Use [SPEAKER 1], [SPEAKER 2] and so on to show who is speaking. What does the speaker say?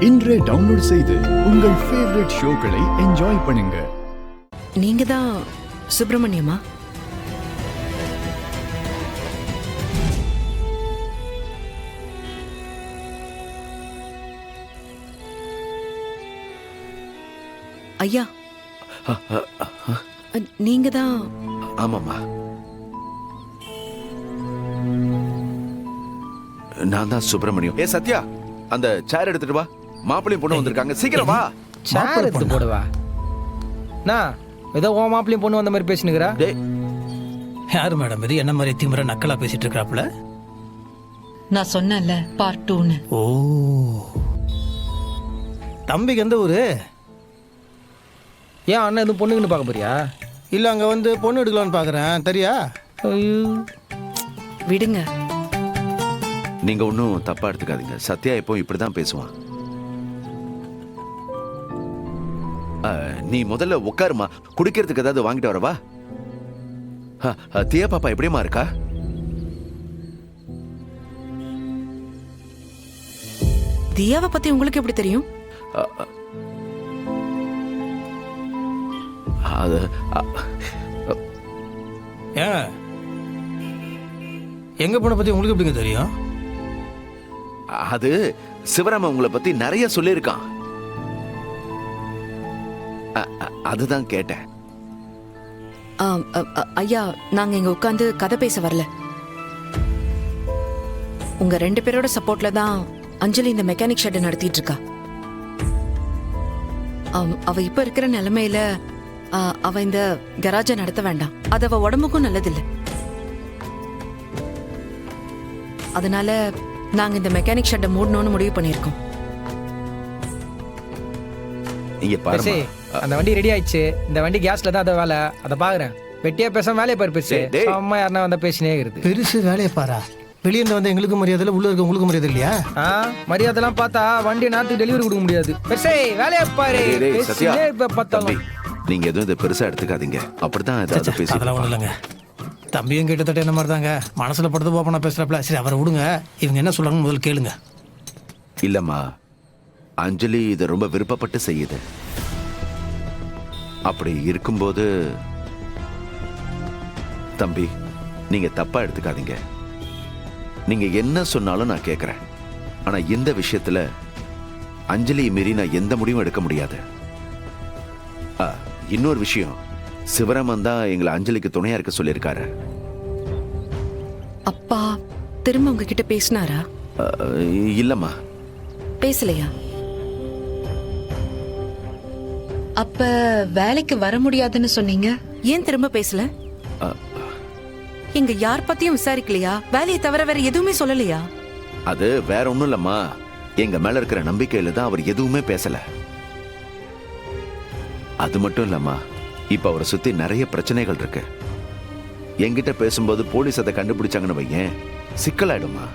[SPEAKER 1] இன்றே டவுன்லோட் செய்து உங்கள் ஃபேவரட் ஷோக்களை என்ஜாய் பண்ணுங்க.
[SPEAKER 2] நீங்க தான் சுப்பிரமணியமா? ஐயா, நீங்க தான்?
[SPEAKER 3] ஆமாம்மா, நான் தான் சுப்பிரமணியம். ஏ சத்யா, அந்த சேர் எடுத்துட்டு வா. மாப்பிள்ளையும் பொண்ணு வந்திருக்காங்க, சீக்கிரம் வா.
[SPEAKER 4] சேர் எடுத்து போடுவா. நான் ஏதோ ஓ மாப்பிள்ளையும் பொண்ணு வந்த மாதிரி பேசினுக்கிறா.
[SPEAKER 5] யாரு மேடம் இது? என்ன மாதிரி திமிர நக்கலா பேசிட்டு இருக்காப்ல?
[SPEAKER 6] நான் சொன்னேன்ல பார்ட் 2ன்னு.
[SPEAKER 5] ஓ, தம்பிக்கு எந்த ஊரு?
[SPEAKER 4] ஏன் அண்ணன் எதுவும் பொண்ணுங்கன்னு பார்க்க போறியா?
[SPEAKER 5] இல்ல அங்க வந்து பொண்ணு எடுக்கலான்னு பாக்குறேன், தெரியா?
[SPEAKER 2] விடுங்க.
[SPEAKER 3] நீங்க ஒன்றும் தப்பா எடுத்துக்காதீங்க. சத்யா இப்போ இப்படிதான் பேசுவான். நீ முதல்ல உட்காருமா, குடிக்கிறதுக்கு ஏதாவது வாங்கிட்டு வரவா? தியா பாப்பா எப்படிமா இருக்கா?
[SPEAKER 2] தியாவை பத்தி உங்களுக்கு எப்படி தெரியும்?
[SPEAKER 3] அது
[SPEAKER 5] ஏன் எங்க பொண்ணை பத்தி உங்களுக்கு எப்படிங்க தெரியும்?
[SPEAKER 3] அது சிவராம உங்களை பத்தி நிறைய சொல்லியிருக்கான். அதுதான் கேட்டேன்.
[SPEAKER 2] ஐயா, நாங்க இங்க உட்கார்ந்து கதை பேச வரல. உங்க 2 பேரோட சப்போர்ட்ல தான் அஞ்சலி இந்த மெக்கானிக் ஷெட் நடத்திட்டு இருக்கா. அவ இப்ப இருக்கிற நிலைமையில அவ இந்த கராஜை நடத்த வேண்டாம். அது அவ உடம்புக்கும் நல்லதில்லை. அதனால நாங்க இந்த மெக்கானிக் ஷெட்டை மூடணும்னு முடிவு பண்ணிருக்கோம்.
[SPEAKER 3] இங்க பாருமா,
[SPEAKER 4] அந்த வண்டி ரெடி ஆயிடுச்சு. இந்த வண்டி கேஸ்ல தான் அத வேலை. அத பாக்குறேன். வெட்டியா பேசாம வேலையை பாரு. பேசு. அம்மா யாருன்னா வந்தா பேசினே இருக்குது.
[SPEAKER 5] பெருசு வேலையை பாரா. வெளியே இருந்து வந்து எங்களுக்கு மரியாதை இல்லை, உள்ள இருக்க உங்களுக்கு மரியாதை இல்லையா?
[SPEAKER 4] மரியாதைலாம் பார்த்தா வண்டியை நாட்டுக்கு டெலிவரி கொடுக்க முடியாது. பெருசே வேலையை பாரு.
[SPEAKER 3] நீங்க எதுவும் இதை பெருசா எடுத்துக்காதீங்க. அப்படித்தான் ஏதாவது பேசி.
[SPEAKER 5] அதெல்லாம் ஒண்ணு இல்லைங்க. தம்பியும் கிட்டத்தட்ட என்ன மாதிரி தாங்க. மனசுல படுத்து போப்பா பேசுறப்பல. சரி, அவரை விடுங்க. இவங்க என்ன சொல்றாங்கன்னு முதல்ல கேளுங்க.
[SPEAKER 3] இல்லம்மா, அஞ்சலி இதை ரொம்ப விருப்பப்பட்டு செய்யுது. அப்படி இருக்கும்போது தம்பி, நீங்க தப்பா எடுத்துக்காதீங்க. நீங்க என்ன சொன்னாலும் நான் கேட்கிறேன். ஆனா இந்த விஷயத்துல அஞ்சலி மீறி நான் எந்த முடிவும் எடுக்க முடியாது. இன்னொரு விஷயம், சிவராமன் தான் எங்களை அஞ்சலிக்கு துணையா இருக்க சொல்லியிருக்காரு.
[SPEAKER 2] அப்பா திரும்ப உங்ககிட்ட பேசினாரா?
[SPEAKER 3] இல்லம்மா,
[SPEAKER 2] பேசலையா?
[SPEAKER 6] அப்ப வேலைக்கு வர முடியாதுன்னு சொன்னீங்க.
[SPEAKER 2] ஏன் திரும்ப பேசல? எங்க யார் பத்தியும் விசாரிக்கலையா? வேலையை தவிர வேற எதுவுமே சொல்லலையா?
[SPEAKER 3] அது வேற ஒண்ணும் இல்லம்மா, எங்க மேல இருக்கிற நம்பிக்கையில தான் அவர் எதுவுமே பேசல. அது மட்டும் இல்லம்மா, இப்ப அவரை சுத்தி நிறைய பிரச்சனைகள் இருக்கு. என்கிட்ட பேசும்போது போலீஸ் அதை கண்டுபிடிச்சாங்கன்னு வையேன், சிக்கலாயிடுமா.